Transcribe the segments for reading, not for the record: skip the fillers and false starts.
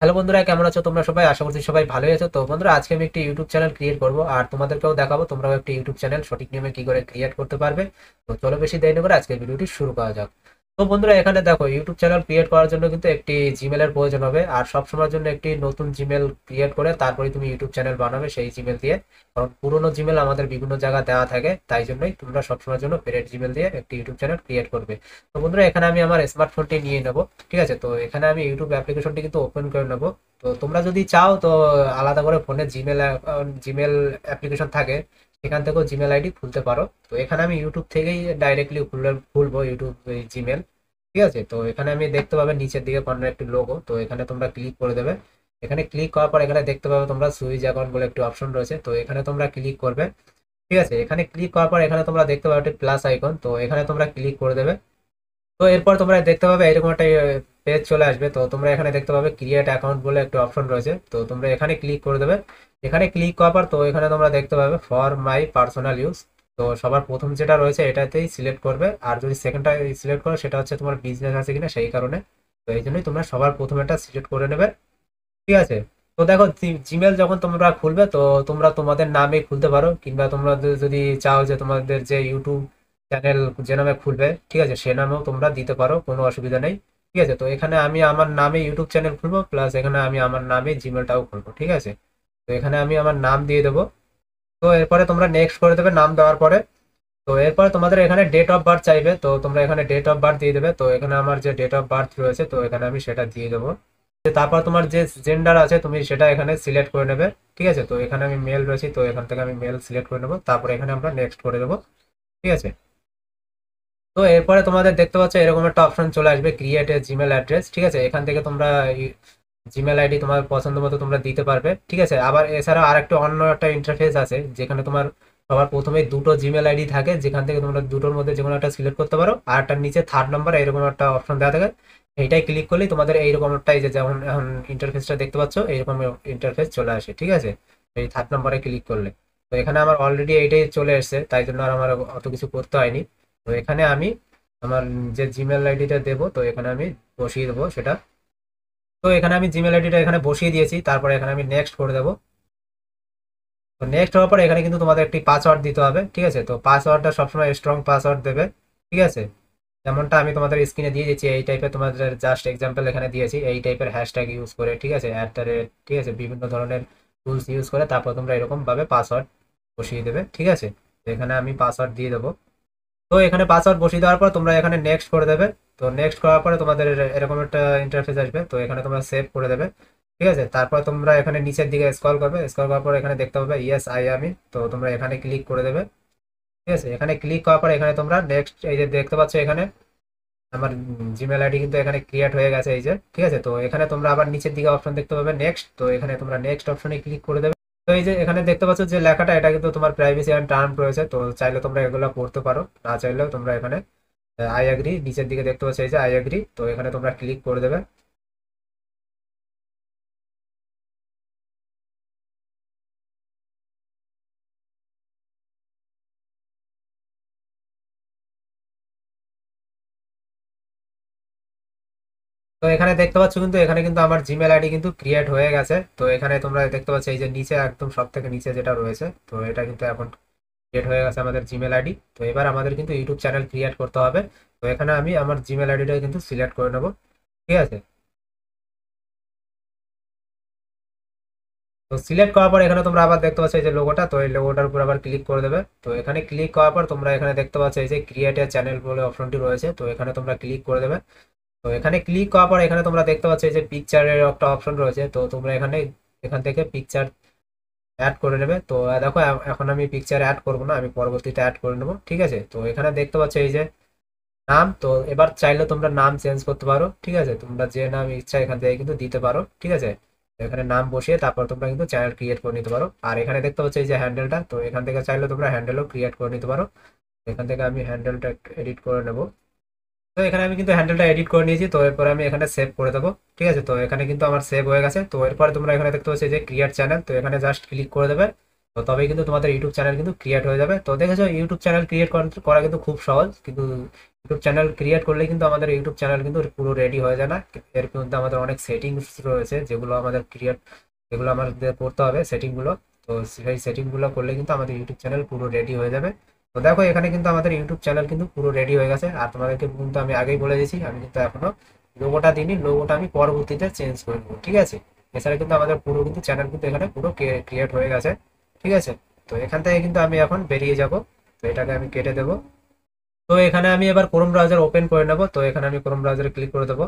Hello বন্ধুরা, কেমন আছো তোমরা সবাই? আশা করছি সবাই ভালোই আছো। তো বন্ধুরা, আজকে আমি একটি ইউটিউব চ্যানেল ক্রিয়েট করব আর তোমাদেরকেও দেখাবো তোমরাও একটি ইউটিউব চ্যানেল সঠিক নিয়মে কি করে ক্রিয়েট করতে পারবে। তো চলো বেশি দেরি না করে আজকের ভিডিওটি শুরু করা যাক। তো বন্ধুরা, এখানে দেখো ইউটিউব চ্যানেল ক্রিয়েট করার জন্য কিন্তু একটি জিমেলের প্রয়োজন হবে, আর সব সময়ের জন্য একটি নতুন জিমেল ক্রিয়েট করে তারপরে তুমি ইউটিউব চ্যানেল বানাবে সেই জিমেল দিয়ে। কারণ পুরোনো জিমেল আমাদের বিভিন্ন জায়গায় দেওয়া থাকে, তাই জন্যই তোমরা সবসময়ের জন্য পেরেন্ট জিমেল দিয়ে একটি ইউটিউব চ্যানেল ক্রিয়েট করবে। তো বন্ধুরা, এখানে আমি আমার স্মার্টফোনটি নিয়ে নেবো। ঠিক আছে, তো এখানে আমি ইউটিউব অ্যাপ্লিকেশনটি কিন্তু ওপেন করে নেবো। তো তোমরা যদি চাও তো আলাদা করে ফোনে জিমেল অ্যাপ্লিকেশন থাকে, সেখান থেকেও জিমেল আইডি খুলতে পারো। তো এখানে আমি ইউটিউব থেকেই ডাইরেক্টলি খুলবো ইউটিউব জিমেল। ঠিক আছে, তো এখানে আমি দেখতে পাবে নিচের দিকে কর্নার একটি লোগো, তো এখানে তোমরা ক্লিক করে দেবে। এখানে ক্লিক করার পর এখানে দেখতে পাবে তোমরা সুইচ অ্যাকাউন্ট বলে একটি অপশন রয়েছে, তো এখানে তোমরা ক্লিক করবে। ঠিক আছে, এখানে ক্লিক করার পর এখানে তোমরা দেখতে পাবে একটি প্লাস আইকন, তো এখানে তোমরা ক্লিক করে দেবে। তো এরপর তোমরা দেখতে পাবে এরকম একটা পেজ চলে আসবে, তো তোমরা এখানে দেখতে পাবে ক্রিয়েট অ্যাকাউন্ট বলে একটা অপশন রয়েছে, তো তোমরা এখানে ক্লিক করে দেবে। এখানে ক্লিক করার পর তো এখানে তোমরা দেখতে পাবে ফর মাই পার্সোনাল ইউজ। তো সবার প্রথম যেটা রয়েছে এটাতেই সিলেক্ট করবে, আর যদি সেকেন্ডটা সিলেক্ট করো সেটা হচ্ছে তোমার বিজনেস আছে কিনা সেই কারণে। তো এই জন্যই তোমরা সবার প্রথমেটা সিলেক্ট করে নেবে। ঠিক আছে, তো দেখো জিমেল যখন তোমরা খুলবে তো তোমরা তোমাদের নামে খুলতে পারো, কিংবা তোমরা যদি চাও যে তোমাদের যে ইউটিউব চ্যানেল যে নামে খুলবে, ঠিক আছে, সে নামেও তোমরা দিতে পারো, কোনো অসুবিধা নেই। ঠিক আছে, তো এখানে আমি আমার নামে ইউটিউব চ্যানেল খুলবো, প্লাস এখানে আমি আমার নামে জিমেলটাও খুলবো। ঠিক আছে, তো এখানে আমি আমার নাম দিয়ে দেবো। তো এরপরে তোমরা নেক্সট করে দেবে নাম দেওয়ার পরে। তো এরপরে তোমাদের এখানে ডেট অফ বার্থ চাইবে, তো তোমরা এখানে ডেট অফ বার্থ দিয়ে দেবে। তো এখানে আমার যে ডেট অফ বার্থ রয়েছে তো এখানে আমি সেটা দিয়ে দেবো। তারপর তোমার যে জেন্ডার আছে তুমি সেটা এখানে সিলেক্ট করে নেবে। ঠিক আছে, তো এখানে আমি মেল রয়েছি, তো এখান থেকে আমি মেল সিলেক্ট করে নেবো, তারপরে এখানে আমরা নেক্সট করে দেবো। ঠিক আছে, তো এরপরে তোমাদের দেখতে পাচ্ছ এরকম একটা অপশন চলে আসবে ক্রিয়েট এ জিমেল অ্যাড্রেস। ঠিক আছে, এখান থেকে তোমরা জিমেল আইডি তোমার পছন্দ মতো তোমরা দিতে পারবে। ঠিক আছে, আবার এছাড়া আর একটা অন্য একটা ইন্টারফেস আছে যেখানে তোমার সবার প্রথমে দুটো জিমেল আইডি থাকে, যেখান থেকে তোমরা দুটোর মধ্যে যে কোনো একটা সিলেক্ট করতে পারো, আর একটা নিচে থার্ড নাম্বার এরকম একটা অপশন দেওয়া থাকে। এইটাই ক্লিক করলেই তোমাদের এইরকম একটা এই যে যেমন এখন ইন্টারফেসটা দেখতে পাচ্ছ এইরকম ইন্টারফেস চলে আসে। ঠিক আছে, এই থার্ড নাম্বারে ক্লিক করলে তো এখানে আমার অলরেডি এইটাই চলে এসেছে, তাই জন্য আর আমার অত কিছু করতে হয়নি। তো এখানে আমি আমার যে জিমেল আইডিটা দেবো তো এখানে আমি বসিয়ে দেবো সেটা। তো এখানে আমি জিমেল আইডিটা এখানে বসিয়ে দিয়েছি, তারপরে এখানে আমি নেক্সট করে দেবো। তো নেক্সট হওয়ার পরে এখানে কিন্তু তোমাদের একটি পাসওয়ার্ড দিতে হবে। ঠিক আছে, তো পাসওয়ার্ডটা সবসময় স্ট্রং পাসওয়ার্ড দেবে। ঠিক আছে, যেমনটা আমি তোমাদের স্ক্রিনে দিয়ে দিচ্ছি এই টাইপের, তোমাদের জাস্ট এক্সাম্পল এখানে দিয়েছি এই টাইপের হ্যাশট্যাগ ইউজ করে। ঠিক আছে, অ্যাট দ্য রেট, ঠিক আছে, বিভিন্ন ধরনের টুলস ইউজ করে তারপর তোমরা এরকম ভাবে পাসওয়ার্ড বসিয়ে দেবে। ঠিক আছে, তো এখানে আমি পাসওয়ার্ড দিয়ে দেবো। তো এখানে পাসওয়ার্ড বসিয়ে দেওয়ার পর তোমরা এখানে নেক্সট করে দেবে। তো নেক্সট করার পরে তোমাদের এরকম একটা ইন্টারফেস আসবে, তো এখানে তোমরা সেভ করে দেবে। ঠিক আছে, তারপর তোমরা এখানে নিচের দিকে স্ক্রল করবে, স্ক্রল করার পর এখানে দেখতে পাবে ইয়েস আই আমি, তো তোমরা এখানে ক্লিক করে দেবে। ঠিক আছে, এখানে ক্লিক করার পর এখানে তোমরা নেক্সট এই যে দেখতে পাচ্ছ এখানে আমার জিমেল আইডি কিন্তু এখানে ক্রিয়েট হয়ে গেছে এই যে। ঠিক আছে, তো এখানে তোমরা আবার নিচের দিকে অপশন দেখতে পাবে নেক্সট, তো এখানে তোমরা নেক্সট অপশনে ক্লিক করে দেবে। তো এই যে এখানে দেখতে পাচ্ছ যে লেখাটা এটা কিন্তু তোমার প্রাইভেসি অ্যান্ড টার্ম রয়েছে, তো চাইলে তোমরা এগুলো পড়তে পারো, না চাইলেও তোমরা এখানে আই এগ্রি নিচের দিকে দেখতে পাচ্ছ এই যে আই এগ্রি, তো এখানে তোমরা ক্লিক করে দেবে। তো এখানে দেখতে পাচ্ছ কিন্তু এখানে কিন্তু আমার জিমেল আইডি কিন্তু ক্রিয়েট হয়ে গেছে। তো এখানে তোমরা দেখতে পাচ্ছ এই যে নিচে একদম সব থেকে নিচে যেটা রয়েছে, তো এটা কিন্তু এখন ক্রিয়েট হয়ে গেছে আমাদের জিমেল আইডি। তো এবার আমাদের কিন্তু ইউটিউব চ্যানেল ক্রিয়েট করতে হবে। তো এখানে আমি আমার জিমেল আইডিটা কিন্তু সিলেক্ট করে নেবো। ঠিক আছে, তো সিলেক্ট করার পর এখানে তোমরা আবার দেখতে পাচ্ছ এই যে লোগোটা, তো এই লোগোটার উপর আবার ক্লিক করে দেবে। তো এখানে ক্লিক করার পর তোমরা এখানে দেখতে পাচ্ছ এই যে ক্রিয়েট এ চ্যানেল বলে অপশনটি রয়েছে, তো এখানে তোমরা ক্লিক করে দেবে। তো এখানে ক্লিক করার পর এখানে তোমরা দেখতে পাচ্ছ এই যে পিকচারের একটা অপশন রয়েছে, তো তোমরা এখানে এখান থেকে পিকচার অ্যাড করে নেবে। তো দেখো এখন আমি পিকচার অ্যাড করবো না, আমি পরবর্তীতে অ্যাড করে নেবো। ঠিক আছে, তো এখানে দেখতে পাচ্ছ এই যে নাম, তো এবার চাইলে তোমরা নাম চেঞ্জ করতে পারো। ঠিক আছে, তোমরা যে নাম ইচ্ছা এখান থেকে কিন্তু দিতে পারো। ঠিক আছে, তো এখানে নাম বসিয়ে তারপর তোমরা কিন্তু চ্যানেল ক্রিয়েট করে নিতে পারো। আর এখানে দেখতে পাচ্ছ এই যে হ্যান্ডেলটা, তো এখান থেকে চাইলে তোমরা হ্যান্ডেলও ক্রিয়েট করে নিতে পারো। এখান থেকে আমি হ্যান্ডেলটা একটু এডিট করে নেবো। তো এখানে আমি কিন্তু হ্যান্ডেলটা এডিট করে নিয়েছি, তো এরপর আমি এখানে সেভ করে দেবো। ঠিক আছে, তো এখানে কিন্তু আমার সেভ হয়ে গেছে। তো এরপরে তোমরা এখানে দেখতে পাচ্ছ যে ক্রিয়েট চ্যানেল, তো এখানে জাস্ট ক্লিক করে দেবে। তো তবেই কিন্তু তোমাদের ইউটিউব চ্যানেল কিন্তু ক্রিয়েট হয়ে যাবে। তো দেখেছো ইউটিউব চ্যানেল ক্রিয়েট করা কিন্তু খুব সহজ, কিন্তু ইউটিউব চ্যানেল ক্রিয়েট করলে কিন্তু আমাদের ইউটিউব চ্যানেল কিন্তু পুরো রেডি হয়ে যায় না। এর মধ্যে আমাদের অনেক সেটিংস রয়েছে যেগুলো আমাদের যেগুলো আমাদের করতে হবে সেটিংগুলো। তো সেই সেটিংগুলো করলে কিন্তু আমাদের ইউটিউব চ্যানেল পুরো রেডি হয়ে যাবে। তো দেখো এখানে কিন্তু আমাদের ইউটিউব চ্যানেল কিন্তু পুরো রেডি হয়ে গেছে। আর তোমাদেরকে কিন্তু আমি আগেই বলে দিয়েছি আমি কিন্তু এখনো লোগোটা দিইনি, লোগোটা আমি পরবর্তীতে চেঞ্জ করে দেবো, ঠিক আছে। এছাড়া কিন্তু আমাদের পুরো কিন্তু চ্যানেল কিন্তু এখানে পুরো ক্রিয়েট হয়ে গেছে, ঠিক আছে। তো এখান থেকে কিন্তু আমি এখন বেরিয়ে যাব। তো এটাকে আমি কেটে দেবো। তো এখানে আমি এবার ক্রোম ব্রাউজার ওপেন করে নেব। তো এখানে আমি ক্রোম ব্রাউজারে ক্লিক করে দেবো।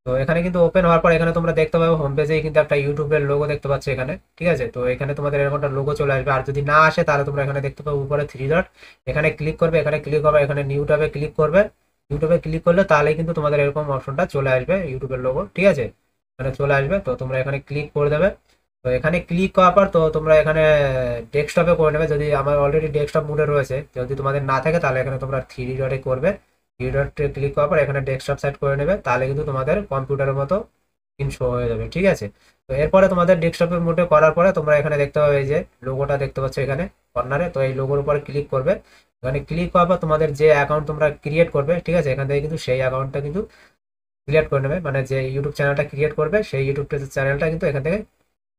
তো এখানে কিন্তু ওপেন হওয়ার পর এখানে তোমরা দেখতে পাবে হোম পেজে কিন্তু একটা ইউটিউবের লোগো দেখতে পাচ্ছ এখানে, ঠিক আছে। তো এখানে তোমাদের এরকম একটা লোগো চলে আসবে। আর যদি না আসে তাহলে তোমরা এখানে দেখতে পাবে উপরে থ্রি ডট, এখানে ক্লিক করবে। এখানে ক্লিক হবে, এখানে নিউ ট্যাবে ক্লিক করবে। ইউটিউবে ক্লিক করলে তাহলে কিন্তু তোমাদের এরকম অপশনটা চলে আসবে, ইউটিউবের লোগো, ঠিক আছে। এখানে চলে আসবে। তো তোমরা এখানে ক্লিক করে দেবে। তো এখানে ক্লিক করার পর তো তোমরা এখানে ডেস্কটপে করে নেবে। যদি আমার অলরেডি ডেস্কটপ মোডে রয়েছে, যদি তোমাদের না থাকে তাহলে এখানে তোমরা থ্রি ডটে করবে। থ্রি ডটে ক্লিক করার পর এখানে ডেস্কটপ সেট করে নেবে, তাহলে কিন্তু তোমাদের কম্পিউটারের মতো স্ক্রিন শো হয়ে যাবে, ঠিক আছে। তো এরপরে তোমাদের ডেস্কটপের মোডে করার পরে তোমরা এখানে দেখতে পাবে এই যে লোগোটা দেখতে পাচ্ছ এখানে কর্নারে। তো এই লোগোর উপরে ক্লিক করবে। এখানে ক্লিক করার পর তোমাদের যে অ্যাকাউন্ট তোমরা ক্রিয়েট করবে, ঠিক আছে, এখান থেকে কিন্তু সেই অ্যাকাউন্টটা কিন্তু সিলেক্ট করে নেবে। মানে যে ইউটিউব চ্যানেলটা ক্রিয়েট করবে সেই ইউটিউব চ্যানেলটা কিন্তু এখান থেকে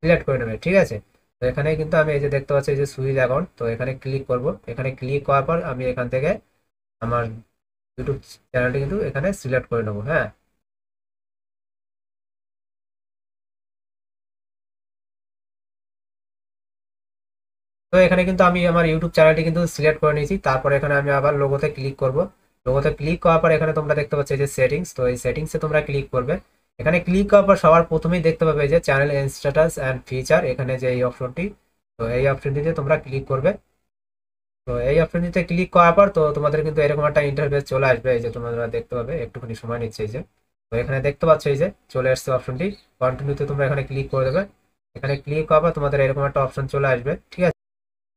সিলেক্ট করে নেবে, ঠিক আছে। তো এখানে কিন্তু আমি এই যে দেখতে পাচ্ছি এই যে সুইচ অ্যাকাউন্ট, তো এখানে ক্লিক করব। এখানে ক্লিক করার পর আমি এখান থেকে আমার ইউটিউব চ্যানেলটি কিন্তু এখানে সিলেক্ট করে নেবো, হ্যাঁ। তো এখানে কিন্তু আমি আমার ইউটিউব চ্যানেলটি কিন্তু সিলেক্ট করে নিয়েছি। তারপর এখানে আমি আবার লোগোতে ক্লিক করব। লোগোতে ক্লিক করার পর এখানে তোমরা দেখতে পাচ্ছ এই যে সেটিংস, তো এই সেটিংসে তোমরা ক্লিক করবে। এখানে ক্লিক করার পর সবার প্রথমেই দেখতে পাবে এই যে চ্যানেল স্ট্যাটাস অ্যান্ড ফিচার, এখানে যে এই অপশনটি, তো এই অপশনটিতে তোমরা ক্লিক করবে। তো এই অপশনটিতে ক্লিক করার পর তো তোমাদের কিন্তু এরকম একটা ইন্টারফেস চলে আসবে। এই যে তোমরা দেখতে পাবে, একটুখানি সময় নিচ্ছে এই যে। তো এখানে দেখতে পাচ্ছ এই যে চলে আসছে অপশনটি, কন্টিনিউতে তোমরা এখানে ক্লিক করে দেবে। এখানে ক্লিক করার পর তোমাদের এরকম একটা অপশন চলে আসবে, ঠিক আছে।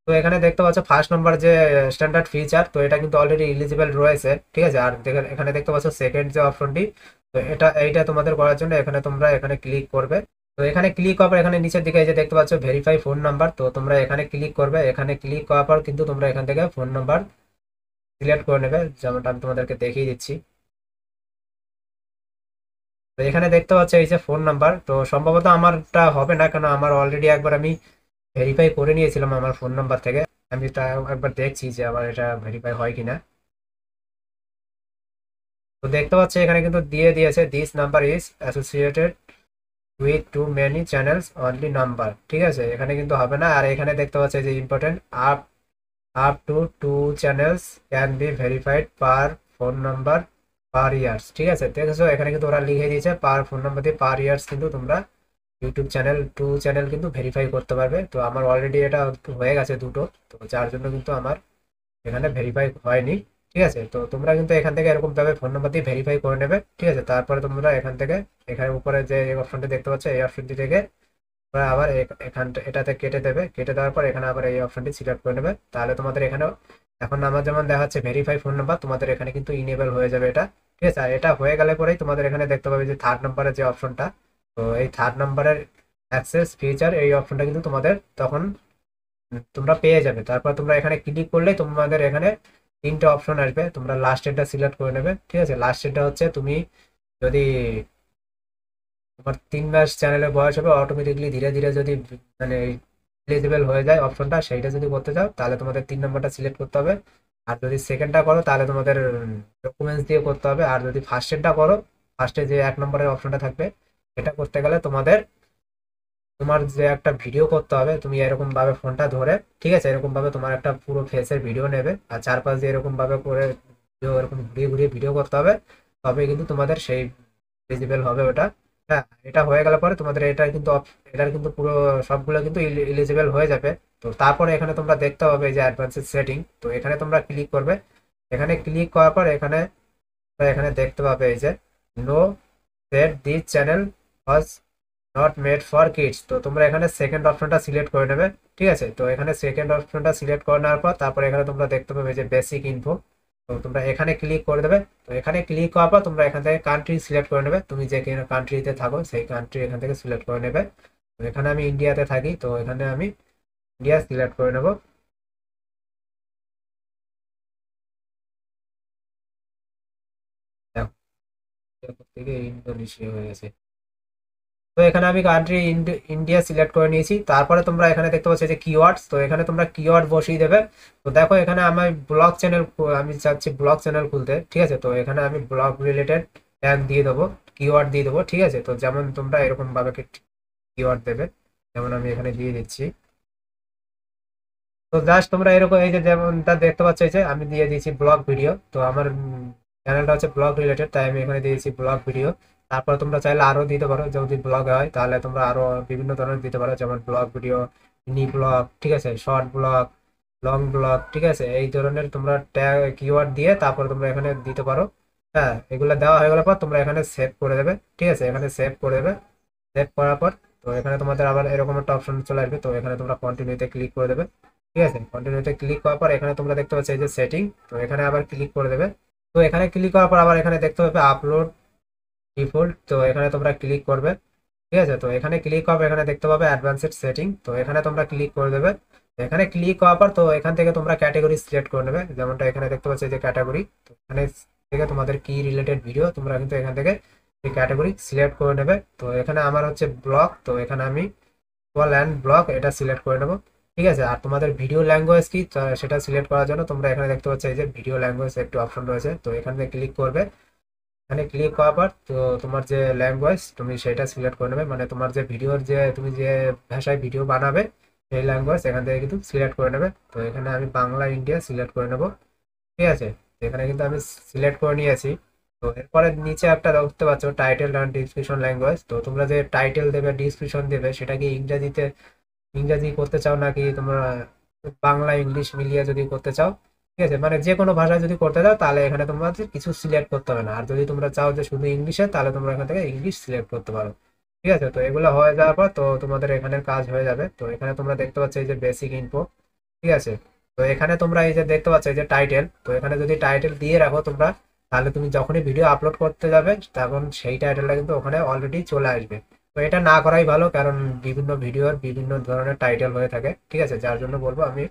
তো এখানে দেখতে পাচ্ছ ফার্স্ট নাম্বার যে স্ট্যান্ডার্ড ফিচার, তো এটা কিন্তু অলরেডি এলিজিবল রয়েছে, ঠিক আছে। আর এখানে দেখতে পাচ্ছ সেকেন্ড যে অপশনটি, তো এইটা তোমাদের করার জন্য এখানে তোমরা এখানে ক্লিক করবে। তো এখানে ক্লিক করার পর এখানে নিচের দিকে এই যে দেখতে পাচ্ছ ভেরিফাই ফোন নাম্বার, তো তোমরা এখানে ক্লিক করবে। এখানে ক্লিক করার পর কিন্তু তোমরা এখান থেকে ফোন নাম্বার সিলেক্ট করে নেবে, যেমনটা আমি তোমাদেরকে দেখিয়ে দিচ্ছি। তো এখানে দেখতে পাচ্ছ এই যে ফোন নাম্বার, তো সম্ভবত আমারটা হবে না, কারণ আমার অলরেডি একবার আমি ভেরিফাই করে নিয়েছিলাম আমার ফোন নাম্বার থেকে। আমি তা একবার দেখছি যে আমার এটা ভেরিফাই হয় কিনা। তো দেখতে পাচ্ছি এখানে কিন্তু দিয়ে দিয়েছে this number is associated with too many channels only number, ঠিক আছে, এখানে কিন্তু হবে না। আর এখানে দেখতে পাচ্ছি যে important up up to two channels can be verified per phone number per years, ঠিক আছে। দেখেছো এখানে কিন্তু ওরা লিখে দিয়েছে পার ফোন নাম্বার দিয়ে পার ইয়ার্স কিন্তু তোমরা ইউটিউব চ্যানেল টু চ্যানেল কিন্তু ভেরিফাই করতে পারবে। তো আমার অলরেডি এটা হয়ে গেছে দুটো, তো যার জন্য কিন্তু আমার এখানে ভেরিফাই হয়নি, ঠিক আছে। তো তোমরা কিন্তু এখান থেকে এরকম ভাবে ফোন নাম্বার দিয়ে ভেরিফাই করে নেবে, ঠিক আছে। তারপরে তোমরা এখান থেকে এখানে উপরে যে অপশনটি দেখতে পাচ্ছ এই অপশনটি থেকে তোমরা আবার এটাতে কেটে দেবে। কেটে দেওয়ার পর এখানে আবার এই অপশনটি সিলেক্ট করে নেবে, তাহলে তোমাদের এখানেও এখন আমার যেমন দেখাচ্ছে ভেরিফাই ফোন নাম্বার, তোমাদের এখানে কিন্তু ইনেবল হয়ে যাবে এটা, ঠিক আছে। আর এটা হয়ে গেলে পরেই তোমাদের এখানে দেখতে পাবে যে থার্ড নাম্বারের যে অপশনটা, তো এই থার্ড নাম্বারের অ্যাক্সেস ফিচার এই অপশনটা কিন্তু তোমাদের তখন তোমরা পেয়ে যাবে। তারপর তোমরা এখানে ক্লিক করলে তোমাদের এখানে তিনটে অপশন আসবে, তোমরা লাস্টেরটা সিলেক্ট করে নেবে, ঠিক আছে। লাস্টেরটা হচ্ছে তুমি যদি তোমার 3 মাস চ্যানেলের বয়স হবে অটোমেটিকলি ধীরে ধীরে যদি মানে এলিজিবল হয়ে যায় অপশনটা, সেইটা যদি করতে চাও তাহলে তোমাদের 3 নম্বরটা সিলেক্ট করতে হবে। আর যদি সেকেন্ডটা করো তাহলে তোমাদের ডকুমেন্টস দিয়ে করতে হবে। আর যদি ফার্স্টেরটা করো, ফার্স্টে যে 1 নম্বরের অপশনটা থাকবে, এটা করতে গেলে তোমার যে একটা ভিডিও করতে হবে, তুমি এরকম ভাবে ফোনটা ধরে, ঠিক আছে, এরকম ভাবে তোমার একটা পুরো ফেসের ভিডিও নেবে আর চারপাশ দিয়ে এরকম ভাবে করে এরকম ঘুরিয়ে ঘুরিয়ে ভিডিও করতে হবে, তবে কিন্তু তোমাদের সেই ভিজিবল হবে ওটা। হ্যাঁ, এটা হয়ে গেলে পরে তোমাদের এটার কিন্তু পুরো সবগুলো কিন্তু এলিজিবল হয়ে যাবে। তো তারপরে এখানে তোমরা দেখতে পাবে এই যে অ্যাডভান্সড সেটিং, তো এখানে তোমরা ক্লিক করবে। এখানে ক্লিক করার পর এখানে এখানে দেখতে পাবে এই যে no set this channel was not made for kids, তো তোমরা এখানে সেকেন্ড অপশনটা সিলেক্ট করে নেবে, ঠিক আছে। তো এখানে সেকেন্ড অপশনটা সিলেক্ট করে নেওয়ার পর তারপরে এখানে তোমরা দেখতে পাবে যে বেসিক ইনফো, তো তোমরা এখানে ক্লিক করে দেবে। তো এখানে ক্লিক করার পর তোমরা এখান থেকে কান্ট্রি সিলেক্ট করে নেবে, তুমি যে কান্ট্রিতে থাকো সেই কান্ট্রি এখান থেকে সিলেক্ট করে নেবে। তো এখানে আমি ইন্ডিয়াতে থাকি, তো এখানে আমি ইন্ডিয়া সিলেক্ট করে নেব। থেকে ইন্দোনেশিয়া হয়ে গেছে। তো এখানে আমি কান্ট্রি ইন্ডিয়া সিলেক্ট করে নিয়েছি। তারপরে তোমরা এখানে দেখতে পাচ্ছ যে কিওয়ার্ডস, তো এখানে তোমরা কিওয়ার্ড বসিয়ে দেবে। তো দেখো এখানে আমি ব্লগ চ্যানেল, আমি চাচ্ছি ব্লগ চ্যানেল খুলতে, ঠিক আছে। তো এখানে আমি ব্লগ রিলেটেড ট্যাগ দিয়ে দেবো, কিওয়ার্ড দিয়ে দেবো, ঠিক আছে। তো যেমন তোমরা এরকম ভাবে কিওয়ার্ড দেবে, যেমন আমি এখানে দিয়ে দিচ্ছি। তো জাস্ট তোমরা এরকম এই যে যেমনটা দেখতে পাচ্ছ, এই যে আমি দিয়ে দিয়েছি ব্লগ ভিডিও। তো আমার চ্যানেলটা হচ্ছে ব্লগ রিলেটেড, তাই আমি এখানে দিয়েছি ব্লগ ভিডিও। তারপর তোমরা চাইলে আরো দিতে পারো, যদি ব্লগ হয় তাহলে তোমরা আরো বিভিন্ন ধরনের দিতে পারো, যেমন ব্লগ ভিডিও, মিনি ব্লগ, ঠিক আছে, শর্ট ব্লগ, লং ব্লগ, ঠিক আছে। এই ধরনের তোমরা ট্যাগ কিওয়ার্ড দিয়ে তারপর তোমরা এখানে দিতে পারো। হ্যাঁ, এগুলো দেওয়া হয়ে গেলে পর তোমরা এখানে সেভ করে দেবে, ঠিক আছে। এখানে সেভ করে দেবে। সেভ করার পর তো এখানে তোমাদের আবার এরকম একটা অপশন চলে আসবে। তো এখানে তোমরা কন্টিনিউতে ক্লিক করে দেবে, ঠিক আছে। কন্টিনিউতে ক্লিক করার পর এখানে তোমরা দেখতে পাচ্ছ এই যে সেটিং, তো এখানে আবার ক্লিক করে দেবে। তো এখানে ক্লিক করার পর আবার এখানে দেখতে পাবে আপলোড ডিফল্ট, তো এখানে তোমরা ক্লিক করবে, ঠিক আছে। তো এখানে ক্লিক করবে, এখানে দেখতে পাবে অ্যাডভান্সড সেটিং, তো এখানে তোমরা ক্লিক করে দেবে। এখানে ক্লিক করার পর তো এখান থেকে তোমরা ক্যাটাগরি সিলেক্ট করে নেবে, যেমনটা এখানে দেখতে পাচ্ছ যে ক্যাটাগরি। তো এখানে থেকে তোমাদের কি রিলেটেড ভিডিও তোমরা কিন্তু এখান থেকে এই ক্যাটাগরি সিলেক্ট করে নেবে। তো এখানে আমার হচ্ছে ব্লগ, তো এখানে আমি ল্যান্ড ব্লগ এটা সিলেক্ট করে নেবো, ঠিক আছে। আর তোমাদের ভিডিও ল্যাঙ্গুয়েজ কি সেটা সিলেক্ট করার জন্য তোমরা এখানে দেখতে পাচ্ছ এই যে ভিডিও ল্যাঙ্গুয়েজ একটি অপশন রয়েছে, তো এখানে ক্লিক করবে। এখানে ক্লিক করার পর তো তোমার যে ল্যাঙ্গুয়েজ তুমি সেটা সিলেক্ট করে নেবে, মানে তোমার যে ভিডিওর যে তুমি যে ভাষায় ভিডিও বানাবে সেই ল্যাঙ্গুয়েজ এখান থেকে কিন্তু সিলেক্ট করে নেবে। তো এখানে আমি বাংলা ইন্ডিয়া সিলেক্ট করে নেব, ঠিক আছে। তো এখানে কিন্তু আমি সিলেক্ট করে নিয়েছি। তো এরপরে নিচে একটা দেখতে পাচ্ছ টাইটেল অ্যান্ড ডিসক্রিপশন ল্যাঙ্গুয়েজ, তো তোমরা যে টাইটেল দেবে ডিসক্রিপশন দেবে সেটা কি ইংরাজি করতে চাও নাকি তোমরা বাংলা ইংলিশ মিলিয়ে যদি করতে চাও, ঠিক আছে। মানে যে কোনো ভাষায় যদি করতে চাও তাহলে এখানে তোমাদের কিছু সিলেক্ট করতে হবে না। আর যদি তোমরা চাও যে শুধু ইংলিশে, তাহলে তোমরা এখান থেকে ইংলিশ সিলেক্ট করতে পারো, ঠিক আছে। তো এগুলো হয়ে যাওয়ার পর তো তোমাদের এখানের কাজ হয়ে যাবে। তো এখানে তোমরা দেখতে পাচ্ছ এই যে বেসিক ইনফো, ঠিক আছে। তো এখানে তোমরা এই যে দেখতে পাচ্ছ এই যে টাইটেল, তো এখানে যদি টাইটেল দিয়ে রাখো তোমরা, তাহলে তুমি যখনই ভিডিও আপলোড করতে যাবে তখন সেই টাইটেলটা কিন্তু ওখানে অলরেডি চলে আসবে। তো এটা না করাই ভালো, কারণ বিভিন্ন ভিডিওর বিভিন্ন ধরনের টাইটেল হয়ে থাকে, ঠিক আছে। যার জন্য বলবো আমি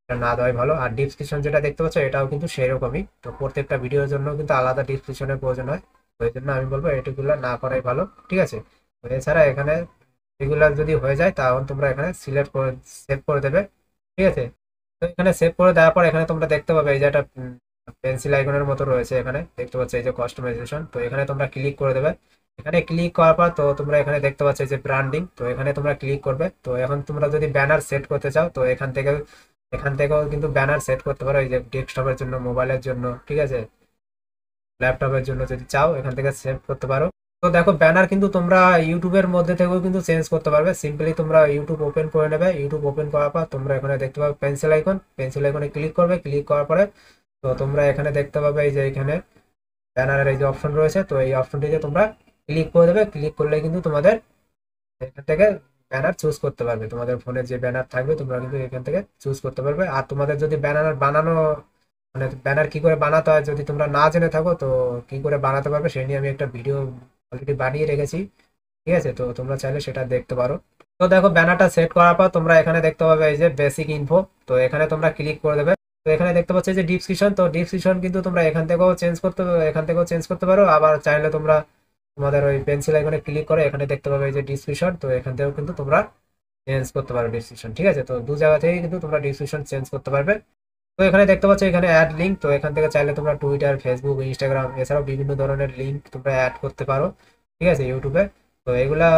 এটা না দেওয়াই ভালো। আর ডিসক্রিপশন যেটা দেখতে পাচ্ছ এটাও কিন্তু সেরকমই, তো প্রত্যেকটা ভিডিওর জন্য কিন্তু আলাদা ডিসক্রিপশনের প্রয়োজন হয়। তো এই জন্য আমি বলবো এটুকুলা না করাই ভালো, ঠিক আছে। তো এছাড়া এখানে এগুলা যদি হয়ে যায় তখন তোমরা এখানে সিলেক্ট করে সেভ করে দেবে, ঠিক আছে। তো এখানে সেভ করে দেওয়ার পর এখানে তোমরা দেখতে পাবে এই যে একটা পেন্সিল আইকনের মতো রয়েছে, এখানে দেখতে পাচ্ছ এই যে কাস্টমাইজেশন, তো এখানে তোমরা ক্লিক করে দেবে। এখানে ক্লিক করার পর তো তোমরা এখানে দেখতে পাচ্ছ যে ব্র্যান্ডিং, তো এখানে তোমরা ক্লিক করবে। তো এখন তোমরা যদি ব্যানার সেট করতে চাও তো এখান থেকেও কিন্তু ব্যানার সেট করতে পারো, এই যে ডেস্কটপের জন্য, মোবাইলের জন্য, ঠিক আছে, ল্যাপটপের জন্য যদি চাও এখান থেকে সেভ করতে পারো। তো দেখো ব্যানার কিন্তু তোমরা ইউটিউবের মধ্যে থেকেও কিন্তু চেঞ্জ করতে পারবে। সিম্পলি তোমরা ইউটিউব ওপেন করে নেবে, ইউটিউব ওপেন করার পর তোমরা এখানে দেখতে পাবে পেন্সিল আইকনে ক্লিক করবে। ক্লিক করার পরে তো তোমরা এখানে দেখতে পাবে এই যে এখানে ব্যানারের এই যে অপশন রয়েছে, তো এই অপশনটিতে তোমরা ক্লিক করে দেবে। ক্লিক করলে কিন্তু তোমাদের এখান থেকে ব্যানার চুজ করতে পারবে, তোমাদের ফোনে যে ব্যানার থাকবে তোমরা কিন্তু এখান থেকে চুজ করতে পারবে। আর তোমাদের যদি ব্যানার বানানো, মানে ব্যানার কি করে বানাতে হয় যদি তোমরা না জেনে থাকো, তো কি করে বানাতে পারবে সেই নিয়ে আমি একটা ভিডিও অলরেডি বানিয়ে রেখেছি, ঠিক আছে। তো তোমরা চাইলে সেটা দেখতে পারো। তো দেখো ব্যানারটা সেট করার পর তোমরা এখানে দেখতে পাবে এই যে বেসিক ইনফো, তো এখানে তোমরা ক্লিক করে দেবে। তো এখানে দেখতে পাচ্ছ যে ডিসক্রিপশন, তো ডিসক্রিপশন কিন্তু তোমরা এখান থেকেও চেঞ্জ করতে পারো। আবার চাইলে তোমরা তোমাদের ওই পেন্সিল আইকনে ক্লিক করে এখানে দেখতে পাবে এই যে ডিসক্রিপশন, তো এখান থেকেও কিন্তু তোমরা চেঞ্জ করতে পারো ডিসক্রিপশন, ঠিক আছে। তো দু জায়গা থেকে কিন্তু তোমরা ডিসক্রিপশন চেঞ্জ করতে পারবে। তো এখানে দেখতে পাচ্ছ এখানে অ্যাড লিঙ্ক, তো এখান থেকে চাইলে তোমরা টুইটার, ফেসবুক, ইনস্টাগ্রাম এছাড়াও বিভিন্ন ধরনের লিঙ্ক তোমরা অ্যাড করতে পারো, ঠিক আছে, ইউটিউবে। তো এগুলা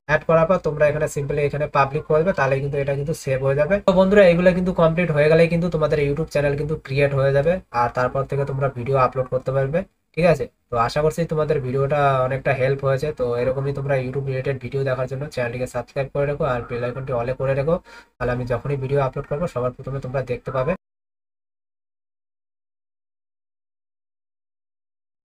অ্যাড করার পর তোমরা এখানে সিম্পলি এখানে পাবলিক করে দেবে, তাহলে কিন্তু এটা কিন্তু সেভ হয়ে যাবে। তো বন্ধুরা এগুলো কিন্তু কমপ্লিট হয়ে গেলেই কিন্তু তোমাদের ইউটিউব চ্যানেল কিন্তু ক্রিয়েট হয়ে যাবে, আর তারপর থেকে তোমরা ভিডিও আপলোড করতে পারবে, ঠিক আছে। তো আশা করছি তোমাদের ভিডিওটা অনেকটা হেল্প হয়েছে। তো এরকমই তোমরা ইউটিউব রিলেটেড ভিডিও দেখার জন্য চ্যানেলটিকে সাবস্ক্রাইব করে রেখো আর বেল আইকনটি অলে করে রেখো, তাহলে আমি যখনই ভিডিও আপলোড করবো সবার প্রথমে তোমরা দেখতে পাবে।